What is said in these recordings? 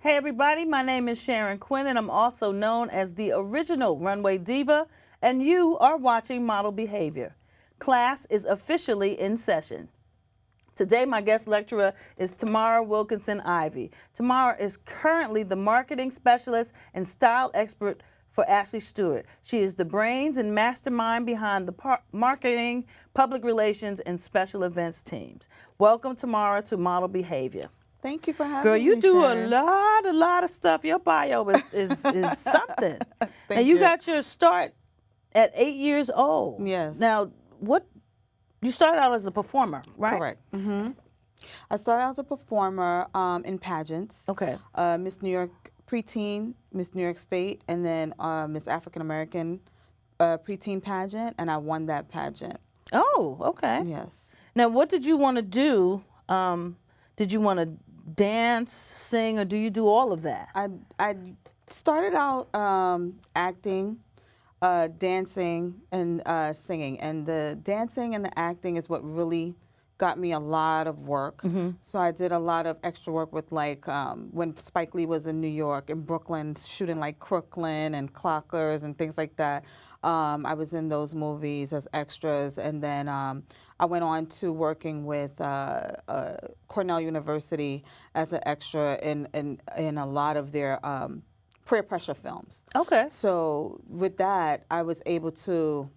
Hey everybody, my name is Sharon Quinn and I'm also known as the original Runway Diva, and you are watching Model Behavior. Class is officially in session. Today my guest lecturer is Tamara Wilkinson Ivy. Tamara is currently the marketing specialist and style expert for Ashley Stewart. She is the brains and mastermind behind the marketing, public relations, and special events teams. Welcome, Tamara, to Model Behavior. Thank you for having Girl, me, you do Sharon. a lot of stuff. Your bio is something. Thank And you you. got your start at 8 years old. Yes. Now, you started out as a performer, right? Correct. I started out as a performer in pageants. Okay. Miss New York preteen, Miss New York State, and then Miss African American preteen pageant, and I won that pageant. Oh, okay. Yes. Now, what did you want to do? Did you want to dance, sing, or do you do all of that? I started out acting, dancing, and singing. And the dancing and the acting is what really got me a lot of work. So I did a lot of extra work with when Spike Lee was in New York and Brooklyn, shooting like Crooklyn and Clockers and things like that. I was in those movies as extras, and then I went on to working with Cornell University as an extra in a lot of their peer pressure films. Okay. So with that, I was able to.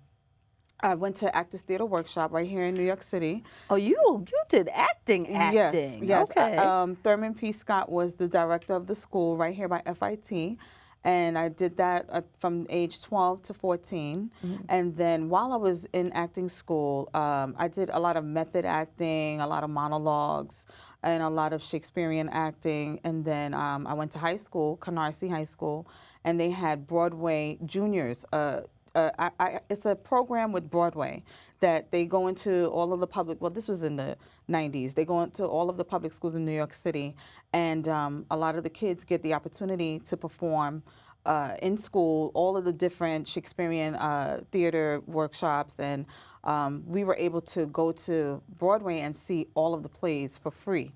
I went to Actors Theater Workshop right here in New York City. Oh, you did acting. Yes. Okay. Thurman P. Scott was the director of the school right here by FIT. And I did that from age 12 to 14. And then while I was in acting school, I did a lot of method acting, a lot of monologues, and a lot of Shakespearean acting. And then I went to high school, Canarsie High School, and they had Broadway Juniors. It's a program with Broadway that they go into all of the this was in the 90s. They go into all of the public schools in New York City, and a lot of the kids get the opportunity to perform in school, all of the different Shakespearean theater workshops, and we were able to go to Broadway and see all of the plays for free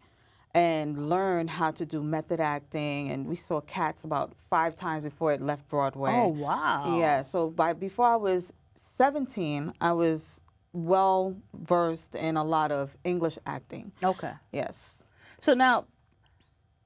and learn how to do method acting. And we saw Cats about 5 times before it left Broadway. Oh, wow. Yeah, so before I was 17, I was well versed in a lot of English acting. Okay. Yes. So now,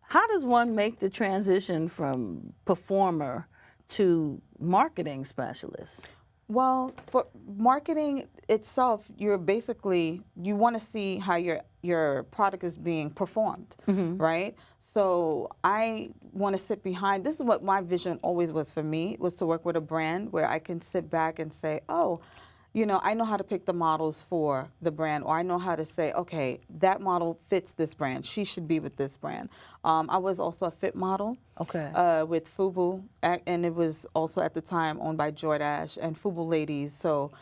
how does one make the transition from performer to marketing specialist? Well, for marketing itself, you want to see how your product is being performed, right? So I want to sit behind. This is what my vision always was for me, was to work with a brand where I can sit back and say, oh, I know how to pick the models for the brand, or I know how to say, okay, that model fits this brand. She should be with this brand. I was also a fit model. Okay. With FUBU, and it was also at the time owned by Jordache and FUBU Ladies. So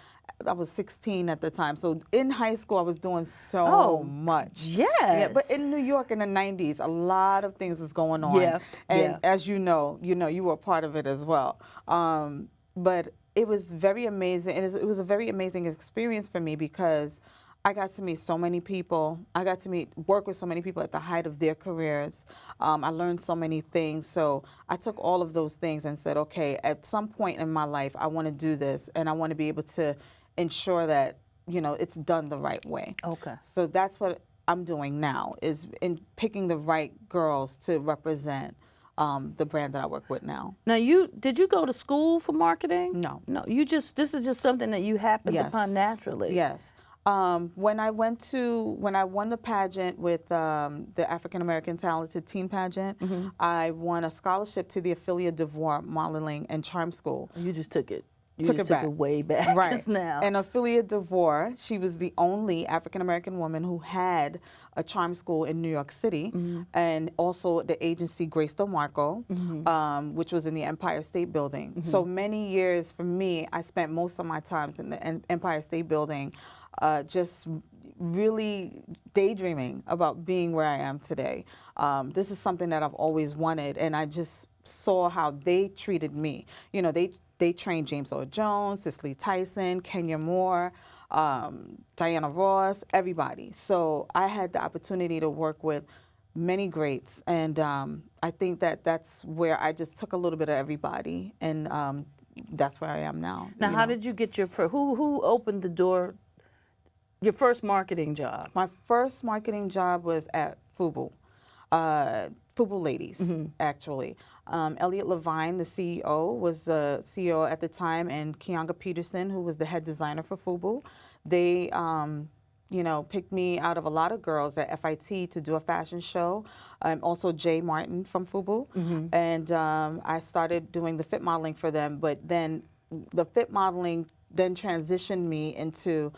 I was 16 at the time. So in high school, I was doing so much. Yes. Yeah, but in New York in the 90s, a lot of things was going on. Yeah. And as you know, you were a part of it as well. But it was very amazing. It was a very amazing experience for me because I got to meet so many people. I got to work with so many people at the height of their careers. I learned so many things. So I took all of those things and said, okay, at some point in my life, I want to do this, and I want to be able to ensure that, it's done the right way. Okay. So that's what I'm doing now, is in picking the right girls to represent the brand that I work with now. Now, did you go to school for marketing? No. No, this is just something that you happened upon naturally. Yes. When I won the pageant with the African American Talented Teen Pageant, I won a scholarship to the Ophelia DeVore Modeling and Charm School. You just took it. You took just it took back. it way back Right. just now. And Ophelia DeVore, she was the only African American woman who had a charm school in New York City, and also the agency Grace DeMarco, which was in the Empire State Building. So many years for me, I spent most of my time in the Empire State Building, just really daydreaming about being where I am today. This is something that I've always wanted, and I just saw how they treated me. They trained James Earl Jones, Cicely Tyson, Kenya Moore, Diana Ross, everybody. So I had the opportunity to work with many greats, and I think that that's where I just took a little bit of everybody, and that's where I am now. Now, you how know. did you get your first? Who opened the door? Your first marketing job? My first marketing job was at FUBU, FUBU Ladies, actually. Elliot Levine, the CEO, was the CEO at the time, and Kianga Peterson, who was the head designer for FUBU. They, you know, picked me out of a lot of girls at FIT to do a fashion show. Also Jay Martin from FUBU. And I started doing the fit modeling for them, but then the fit modeling then transitioned me into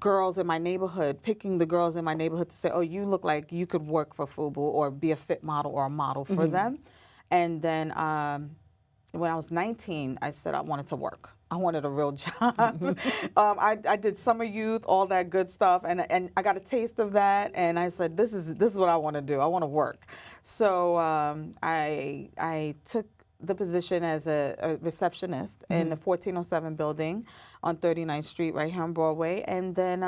girls in my neighborhood, picking the girls in my neighborhood to say, oh, you look like you could work for FUBU or be a fit model or a model for them. And then when I was 19, I said I wanted to work. I wanted a real job. I did summer youth, all that good stuff, and I got a taste of that, and I said, this is what I want to do. I want to work. So I took the position as a receptionist in the 1407 building on 39th Street right here on Broadway. And then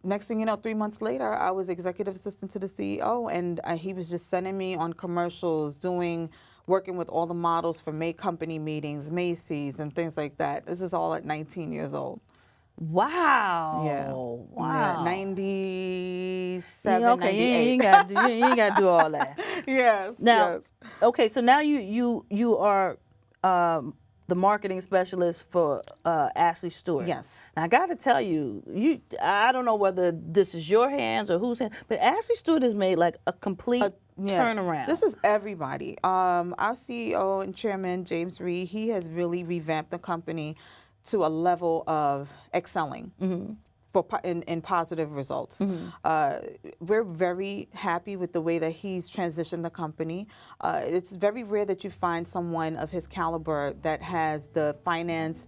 next thing you know, 3 months later, I was executive assistant to the CEO, and he was just sending me on commercials, working with all the models for May Company meetings, Macy's, and things like that. This is all at 19 years old. Wow. Yeah. Wow. Yeah, 97, Yeah, okay, 98. you ain't got to do all that. Yes. Now, yes. okay, so now you are the marketing specialist for Ashley Stewart. Yes. Now, I got to tell you, I don't know whether this is your hands or whose hands, but Ashley Stewart has made like a complete turnaround. This is everybody. Our CEO and chairman, James Reed, he has really revamped the company to a level of excelling in positive results. We're very happy with the way that he's transitioned the company. It's very rare that you find someone of his caliber that has the finance.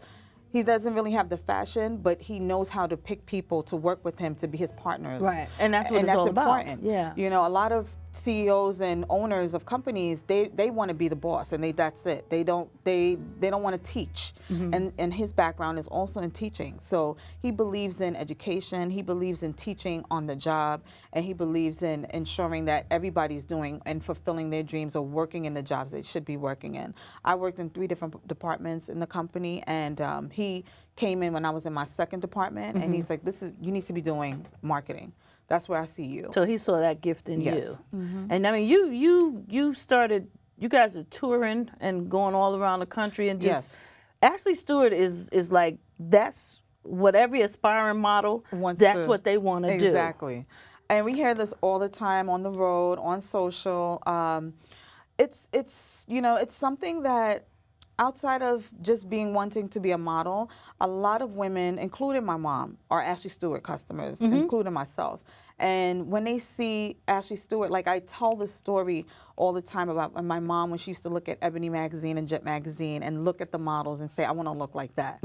He doesn't really have the fashion, but he knows how to pick people to work with him to be his partners. Right, and that's what it's all important. about. Yeah. You know, a lot of CEOs and owners of companies, they want to be the boss, and that's it. They don't want to teach. And his background is also in teaching. So he believes in education, he believes in teaching on the job, and he believes in ensuring that everybody's doing and fulfilling their dreams or working in the jobs they should be working in. I worked in 3 different departments in the company, and he came in when I was in my 2nd department, and he's like, you need to be doing marketing. That's where I see you. So he saw that gift in Yes. you. And I mean, you started, you guys are touring and going all around the country and just, Yes. Ashley Stewart is like, that's what every aspiring model, that's what they want to do. Exactly. And we hear this all the time on the road, on social. It's you know, it's something that outside of just wanting to be a model, a lot of women, including my mom, are Ashley Stewart customers, including myself. And when they see Ashley Stewart, like I tell the story all the time about my mom when she used to look at Ebony magazine and Jet magazine and look at the models and say, I want to look like that.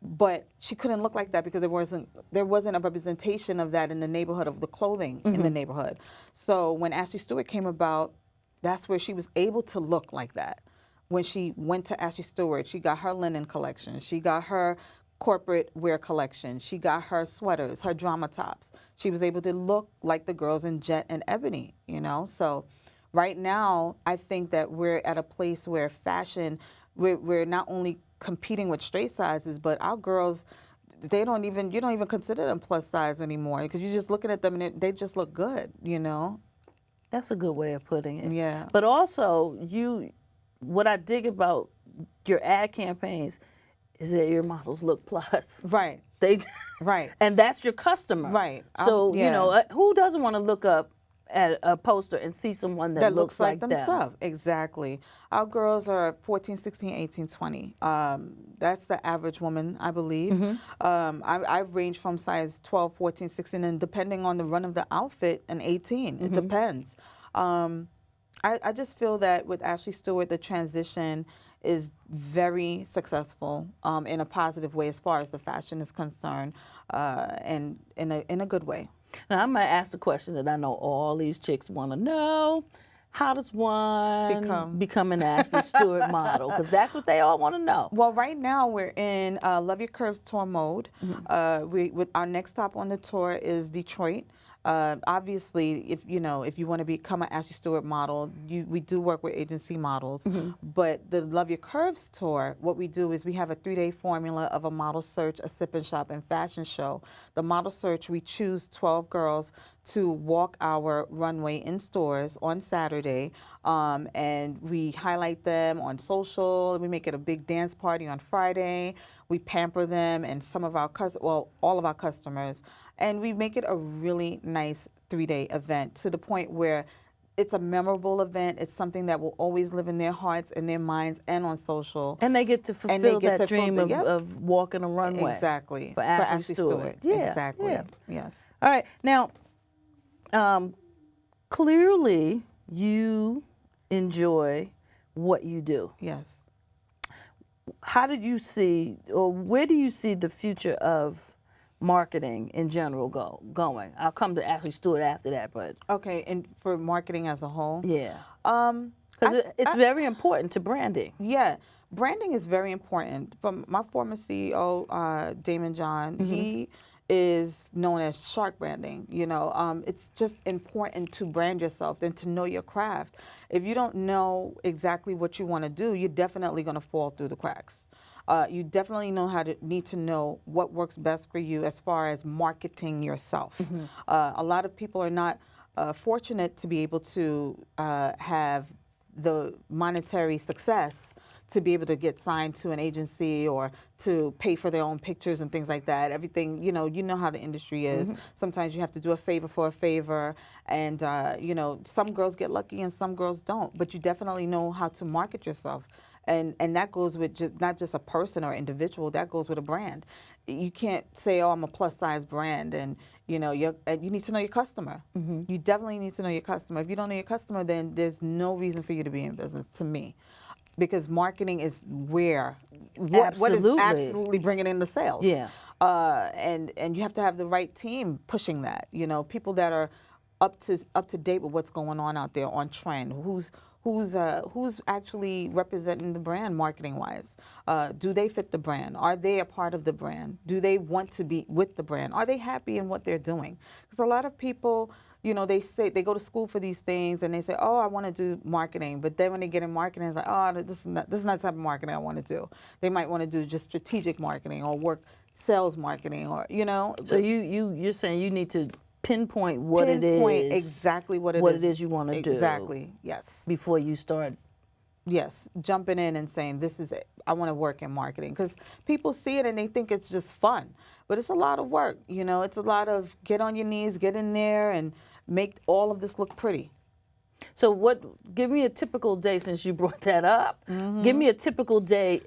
But she couldn't look like that because there wasn't a representation of that in the neighborhood of the clothing in the neighborhood. So when Ashley Stewart came about, that's where she was able to look like that. When she went to Ashley Stewart, she got her linen collection. She got her corporate wear collection. She got her sweaters, her drama tops. She was able to look like the girls in Jet and Ebony, you know? So right now, I think that we're at a place where fashion, we're not only competing with straight sizes, but our girls, you don't even consider them plus size anymore because you're just looking at them and they just look good, you know? That's a good way of putting it. Yeah. But also, what I dig about your ad campaigns is that your models look plus. Right. Right. And that's your customer. Right. So, you know, who doesn't want to look up at a poster and see someone that looks like themselves? Exactly. Our girls are 14, 16, 18, 20. That's the average woman, I believe. I range from size 12, 14, 16, and depending on the run of the outfit, an 18. It depends. I just feel that with Ashley Stewart, the transition is very successful in a positive way as far as the fashion is concerned, and in a good way. Now, I might ask the question that I know all these chicks want to know. How does one become an Ashley Stewart model? Because that's what they all want to know. Well, right now we're in Love Your Curves tour mode. With our next stop on the tour is Detroit. Obviously, if you want to become an Ashley Stewart model, we do work with agency models. But the Love Your Curves tour, what we do is we have a 3-day formula of a model search, a sip and shop, and fashion show. The model search, we choose 12 girls to walk our runway in stores on Saturday, and we highlight them on social. We make it a big dance party on Friday. We pamper them and all of our customers, and we make it a really nice 3-day event to the point where it's a memorable event. It's something that will always live in their hearts and their minds and on social. And they get to fulfill that dream yep. of walking a runway. Exactly. For Ashley Stewart. Yeah. Exactly. Yeah. Yes. All right. Now, clearly you enjoy what you do. Yes. How did you see, or where do you see the future of marketing in general going? I'll come to Ashley Stewart after that, but Okay, and for marketing as a whole? yeah, Um, because it's very important to branding. Yeah, branding is very important. From my former CEO, Damon John, he is known as shark branding. It's just important to brand yourself and to know your craft. If you don't know exactly what you want to do, you're definitely going to fall through the cracks. You definitely need to know what works best for you as far as marketing yourself. A lot of people are not fortunate to be able to have the monetary success to be able to get signed to an agency or to pay for their own pictures and things like that. Everything, you know how the industry is. Sometimes you have to do a favor for a favor, and some girls get lucky and some girls don't. But you definitely know how to market yourself. And that goes with not just a person or individual. That goes with a brand. You can't say, "Oh, I'm a plus size brand," and you need to know your customer. You definitely need to know your customer. If you don't know your customer, then there's no reason for you to be in business, to me, because marketing is what is absolutely bringing in the sales. Yeah. And you have to have the right team pushing that. People that are up to date with what's going on out there, on trend. Who's actually representing the brand marketing wise? Do they fit the brand? Are they a part of the brand? Do they want to be with the brand? Are they happy in what they're doing? Because a lot of people, they say they go to school for these things and they say, "Oh, I want to do marketing," but then when they get in marketing, it's like, "Oh, this is not the type of marketing I want to do." They might want to do just strategic marketing or work sales marketing, or So you're saying you need to pinpoint what it is exactly what it is you want to do exactly. Yes. Before you start. Yes, jumping in and saying, "This is it. I want to work in marketing," because people see it and they think it's just fun, but it's a lot of work. It's a lot of get on your knees, get in there, and make all of this look pretty. So give me a typical day, since you brought that up. Give me a typical day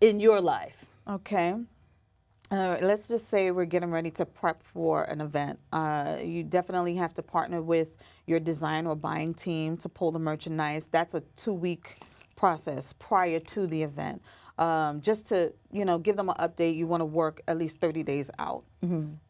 in your life. Okay. Let's just say we're getting ready to prep for an event. You definitely have to partner with your design or buying team to pull the merchandise. That's a 2-week process prior to the event. Just to, give them an update. You want to work at least 30 days out.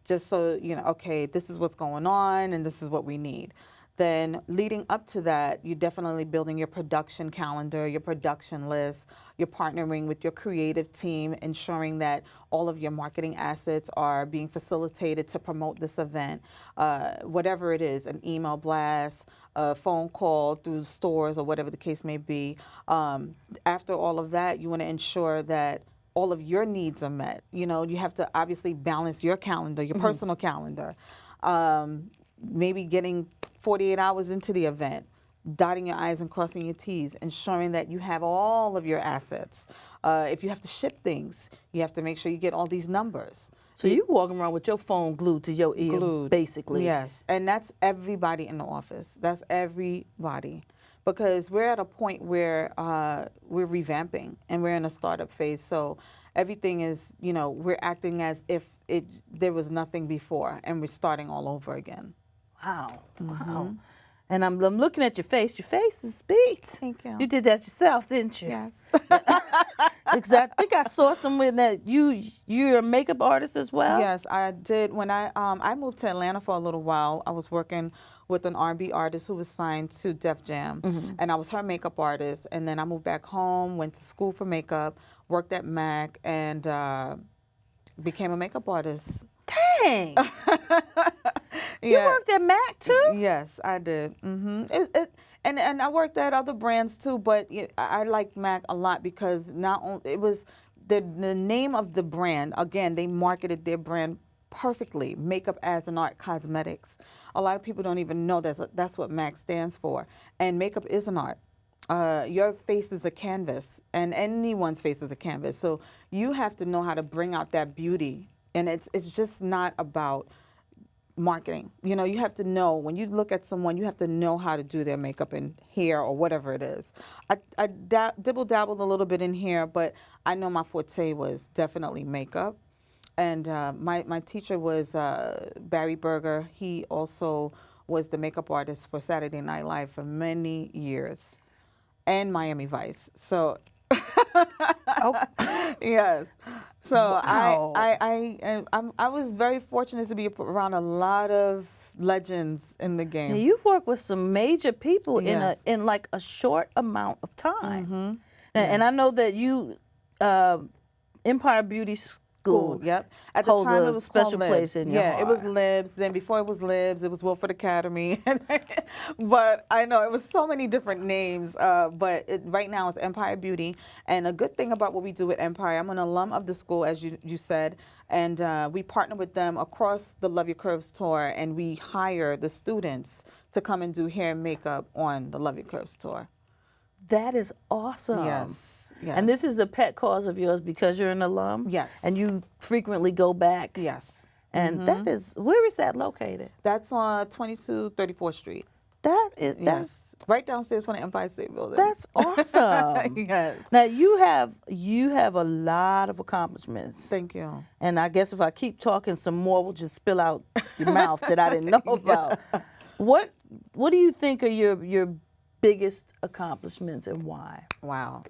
Just so, okay, this is what's going on and this is what we need. Then leading up to that, you're definitely building your production calendar, your production list. You're partnering with your creative team, ensuring that all of your marketing assets are being facilitated to promote this event. Whatever it is, an email blast, a phone call through stores, or whatever the case may be. After all of that, you want to ensure that all of your needs are met. You have to obviously balance your calendar, your personal calendar. Maybe getting 48 hours into the event, dotting your I's and crossing your T's, ensuring that you have all of your assets. If you have to ship things, you have to make sure you get all these numbers. So you walking around with your phone glued to your ear, basically. Yes, and that's everybody in the office. That's everybody. Because we're at a point where we're revamping and we're in a startup phase. So everything is, we're acting as if there was nothing before and we're starting all over again. Wow. Wow. And I'm looking at your face. Your face is beat. Thank you. You did that yourself, didn't you? Yes. Because I think I saw somewhere that you're a makeup artist as well. Yes, I did. When I moved to Atlanta for a little while, I was working with an R&B artist who was signed to Def Jam, and I was her makeup artist. And then I moved back home, went to school for makeup, worked at MAC, and became a makeup artist. Dang. You worked at MAC too? Yes, I did. And I worked at other brands too, but I liked MAC a lot because not only it was the name of the brand. Again, they marketed their brand perfectly. Makeup as an art, cosmetics. A lot of people don't even know that's what MAC stands for. And makeup is an art. Your face is a canvas, and anyone's face is a canvas. So you have to know how to bring out that beauty, and it's just not about marketing. You know, you have to know when you look at someone, you have to know how to do their makeup and hair or whatever it is. I dabbled a little bit in hair, but I know my forte was definitely makeup. And my teacher was Barry Berger. He also was the makeup artist for Saturday Night Live for many years, and Miami Vice. So, yes. So Wow. I was very fortunate to be around a lot of legends in the game. Now, you've worked with some major people Yes. in like a short amount of time. And I know that you Empire Beauty School. Yep. At the holds time, a it was special called place Libs. in your Yeah, it was heart. Libs. Then before it was Libs, it was Wilford Academy. But I know it was so many different names. But right now it's Empire Beauty. And a good thing about what we do with Empire, I'm an alum of the school, as you said, and we partner with them across the Love Your Curves tour, and we hire the students to come and do hair and makeup on the Love Your Curves tour. That is awesome. Yes. Yes. And this is a pet cause of yours because you're an alum? Yes. And you frequently go back? Yes. And that is, where is that located? That's on 2234th Street. That's Yes. Right downstairs from the Empire State Building. That's awesome. Yes. Now you have a lot of accomplishments. Thank you. And I guess if I keep talking, some more will just spill out your mouth that I didn't know about. What do you think are your biggest accomplishments and why? Wow.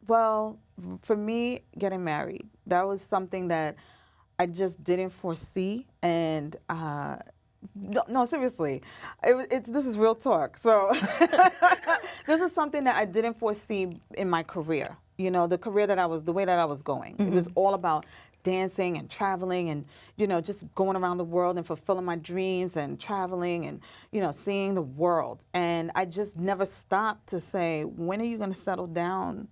Well, for me, getting married, that was something that I just didn't foresee. And no, seriously, this is real talk. So this is something that I didn't foresee in my career. You know, the way that I was going. It was all about dancing and traveling and, just going around the world and fulfilling my dreams and traveling and, seeing the world. And I just never stopped to say, when are you going to settle down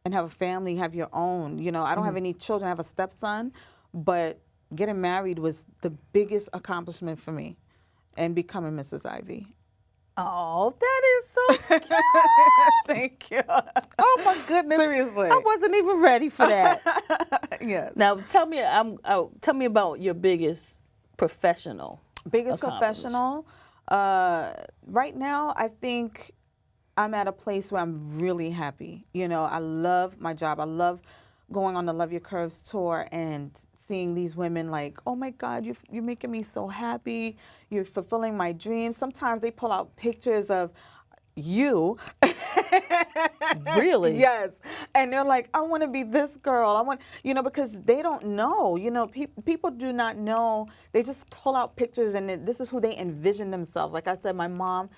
and have a family, have your own? I don't have any children. I have a stepson, but getting married was the biggest accomplishment for me, and becoming Mrs. Ivy. Oh, that is so cute. Thank you. Oh my goodness. Seriously. I wasn't even ready for that. Yes. Now tell me about your biggest professional. Biggest accomplishment. professional. Right now, I think I'm at a place where I'm really happy. I love my job. I love going on the Love Your Curves tour and seeing these women like, oh my God, you're making me so happy. You're fulfilling my dreams. Sometimes they pull out pictures of you. Really? Yes. And they're like, I want to be this girl. Because they don't know. People do not know. They just pull out pictures and this is who they envision themselves. Like I said, my mom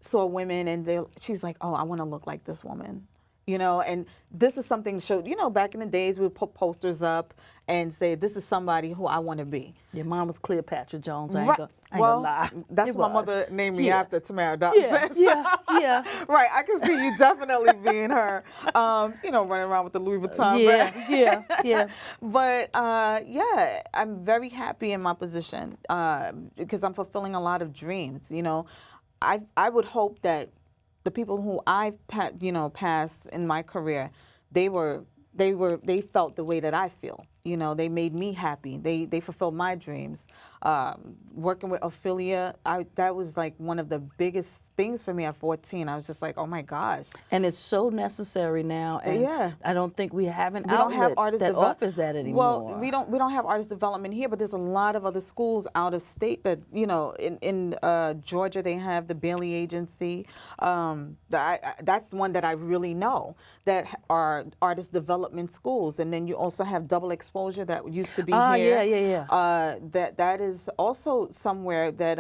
saw women and she's like, oh, I want to look like this woman. And this is something showed, back in the days we would put posters up and say, this is somebody who I want to be. Your mom was Cleopatra Jones. I ain't Right. gonna lie. That's It what my was. mother named me Yeah. after, Tamara Dawson. Yeah. Right, I can see you definitely being her, running around with the Louis Vuitton bag. Yeah. But I'm very happy in my position because I'm fulfilling a lot of dreams. I would hope that the people who I've passed in my career, they felt the way that I feel. They made me happy. They fulfilled my dreams. Working with Ophelia, that was like one of the biggest things for me at 14. I was just like, oh my gosh. And it's so necessary now. And Yeah. I don't think we have an We don't have outlet artist that offers that anymore. Well, we don't have artist development here, but there's a lot of other schools out of state that in Georgia they have the Bailey Agency. That's one that I really know that are artist development schools, and then you also have Double Exposure that used to be here. Yeah. That is also somewhere that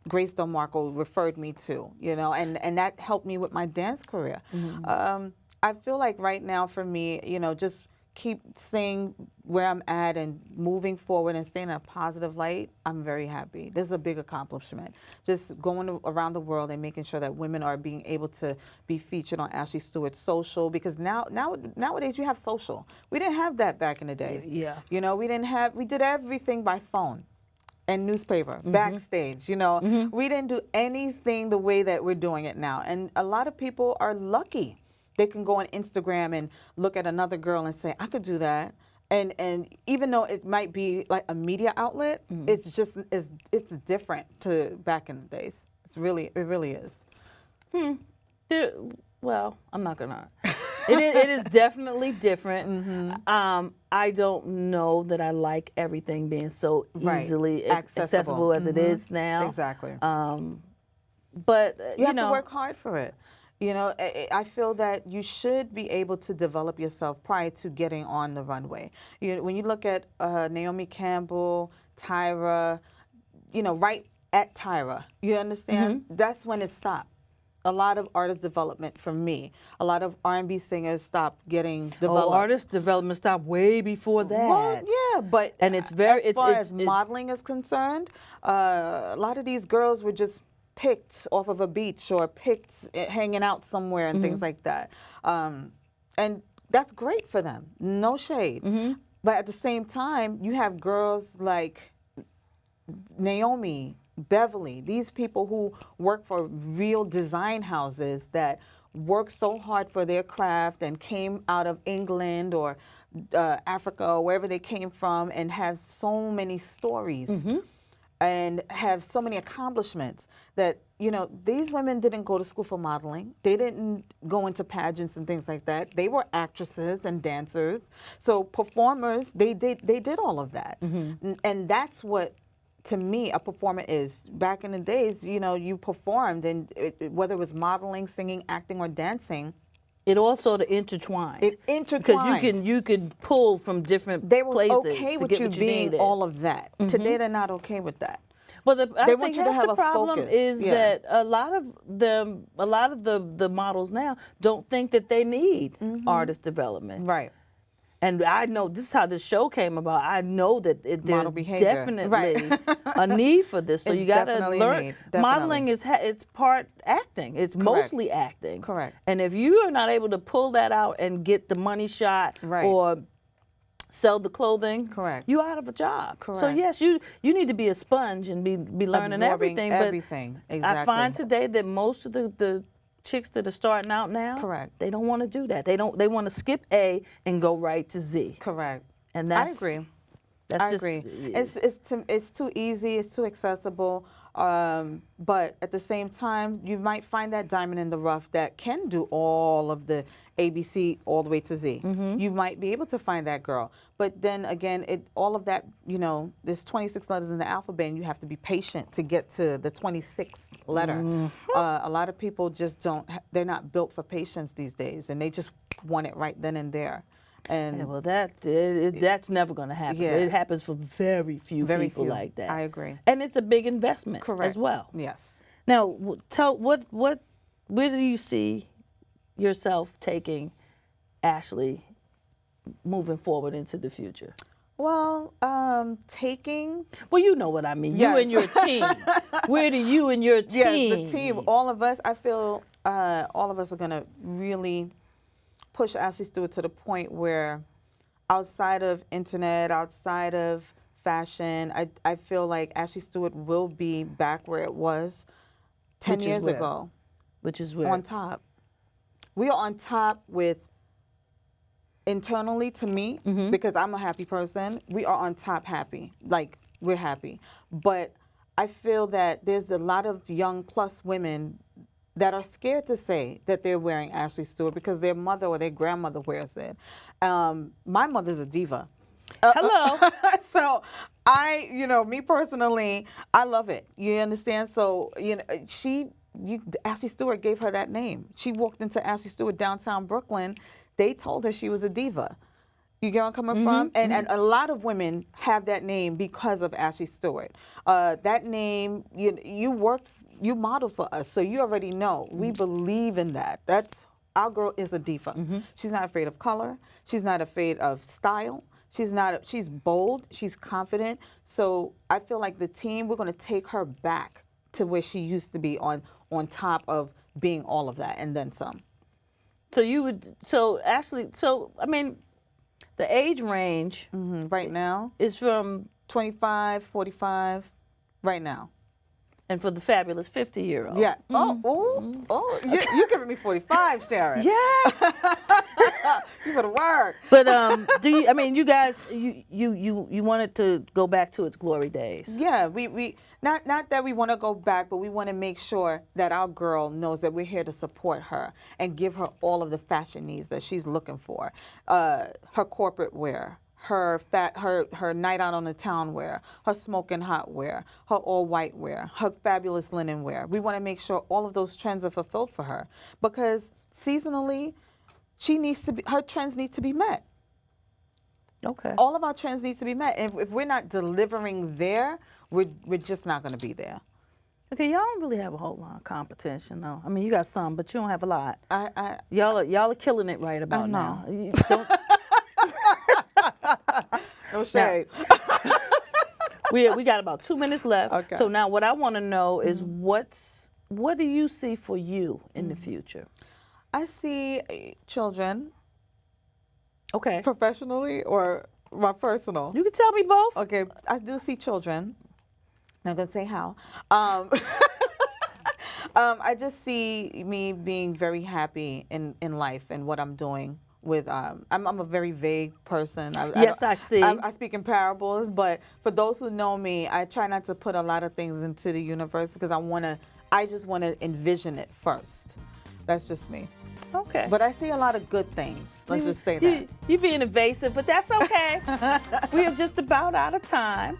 Grace DelMarco referred me to, and that helped me with my dance career. I feel like right now for me, just keep staying where I'm at and moving forward and staying in a positive light, I'm very happy. This is a big accomplishment. Just going around the world and making sure that women are being able to be featured on Ashley Stewart's social, because nowadays you have social. We didn't have that back in the day. Yeah. You know, we did everything by phone and newspaper, backstage, you know. We didn't do anything the way that we're doing it now. And a lot of people are lucky. They can go on Instagram and look at another girl and say, I could do that. And even though it might be like a media outlet, it's different to back in the days. It really is. Well, I'm not gonna. It is definitely different. I don't know that I like everything being so easily accessible as it is now. Exactly. But you have to work hard for it. You know, I feel that you should be able to develop yourself prior to getting on the runway. When you look at Naomi Campbell, Tyra, you know, right at Tyra, you understand? That's when it stopped. A lot of artist development for me. A lot of R&B singers stopped getting developed. Oh, artist development stopped way before that. Well, yeah, but and it's very as far as modeling is concerned, a lot of these girls were just picked off of a beach or picked hanging out somewhere and things like that. And that's great for them, no shade. But at the same time, you have girls like Naomi, Beverly, these people who work for real design houses that work so hard for their craft and came out of England or Africa or wherever they came from and have so many stories. And have so many accomplishments that, you know, these women didn't go to school for modeling. They didn't go into pageants and things like that. They were actresses and dancers. So performers, they did all of that. And that's what, to me, a performer is. Back in the days, you know, you performed, and whether it was modeling, singing, acting, or dancing, it all sort of intertwined. It intertwined. Because you could pull from different they were places okay to with get you what you being needed. all of that. Today, they're not okay with that. Well, I want think you to half have the a problem focus. is Yeah. that a lot of the models now don't think that they need artist development. Right. And I know this is how this show came about. I know that there's Model behavior. definitely Right. a need for this. So It's you got to definitely a learn. need. Definitely. Modeling it's part acting. It's mostly acting. Correct. And if you are not able to pull that out and get the money shot Right. or sell the clothing, Correct. you're out of a job. So Correct. yes, you need to be a sponge and be learning Absorbing everything. everything. But Exactly. I find today that most of the chicks that are starting out now, Correct. they don't want to do that. They want to skip A and go right to Z. Correct. And that's I agree. That's I just, agree. It's too easy. It's too accessible. But at the same time, you might find that diamond in the rough that can do all of the ABC all the way to Z. You might be able to find that girl. But then again, all of that, you know, there's 26 letters in the alphabet, and you have to be patient to get to the 26th letter. A lot of people just they're not built for patience these days, and they just want it right then and there. And yeah, well, that's never going to happen. Yeah. It happens for very few people like that. I agree. And it's a big investment Correct. as well. Yes. Now, where do you see yourself taking Ashley moving forward into the future? Well, Well, you know what I mean. Yes. You and your team. Where do you and your team? Yes, the team, all of us, I feel all of us are going to really push Ashley Stewart to the point where outside of internet, outside of fashion, I feel like Ashley Stewart will be back where it was 10 Which is years where? ago. Which is where? On top. We are on top with internally, to me, because I'm a happy person, we are on top happy. Like, we're happy. But I feel that there's a lot of young plus women that are scared to say that they're wearing Ashley Stewart because their mother or their grandmother wears it. My mother's a diva. Hello. So me personally, I love it. You understand? So, Ashley Stewart gave her that name. She walked into Ashley Stewart downtown Brooklyn. They told her she was a diva. You get where I'm coming from? And a lot of women have that name because of Ashley Stewart. That name, you modeled for us, so you already know. We believe in that. Our girl is a diva. She's not afraid of color. She's not afraid of style. She's bold. She's confident. So I feel like the team, we're going to take her back to where she used to be on top of being all of that and then some. So I mean, the age range Right now, is from, 25, 45, right now. and for the fabulous 50-year-old. Yeah. You're giving me 45, Sharon. Yes. You better work. But do you? I mean, you guys, you wanted to go back to its glory days. Yeah, we not that we want to go back, but we want to make sure that our girl knows that we're here to support her and give her all of the fashion needs that she's looking for. Her corporate wear, her night out on the town wear, her smoking hot wear, her all white wear, her fabulous linen wear. We want to make sure all of those trends are fulfilled for her, because seasonally, her trends need to be met. Okay. All of our trends need to be met. And if we're not delivering there, we're just not going to be there. Okay, y'all don't really have a whole lot of competition, though. I mean, you got some, but you don't have a lot. I Y'all are killing it right about now. You don't, no shade. we got about 2 minutes left. Okay. So now what I want to know is what do you see for you in the future? I see children. Okay. Professionally or my personal? You can tell me both. Okay, I do see children. Not gonna say how. I just see me being very happy in life and what I'm doing. I'm a very vague person. Yes, I see. I speak in parables, but for those who know me, I try not to put a lot of things into the universe because I just want to envision it first. That's just me. Okay. But I see a lot of good things. Let's just say that. You're being evasive, but that's okay. We are just about out of time.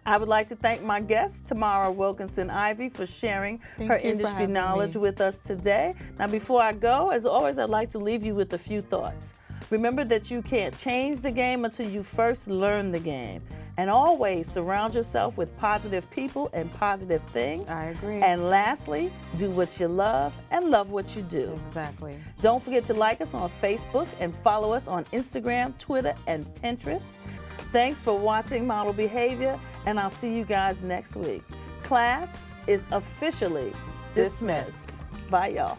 I would like to thank my guest, Tamara Wilkinson Ivy, for sharing her industry knowledge with us today. Now, before I go, as always, I'd like to leave you with a few thoughts. Remember that you can't change the game until you first learn the game. And always surround yourself with positive people and positive things. I agree. And lastly, do what you love and love what you do. Exactly. Don't forget to like us on Facebook and follow us on Instagram, Twitter, and Pinterest. Thanks for watching Model Behavior, and I'll see you guys next week. Class is officially dismissed. Bye, y'all.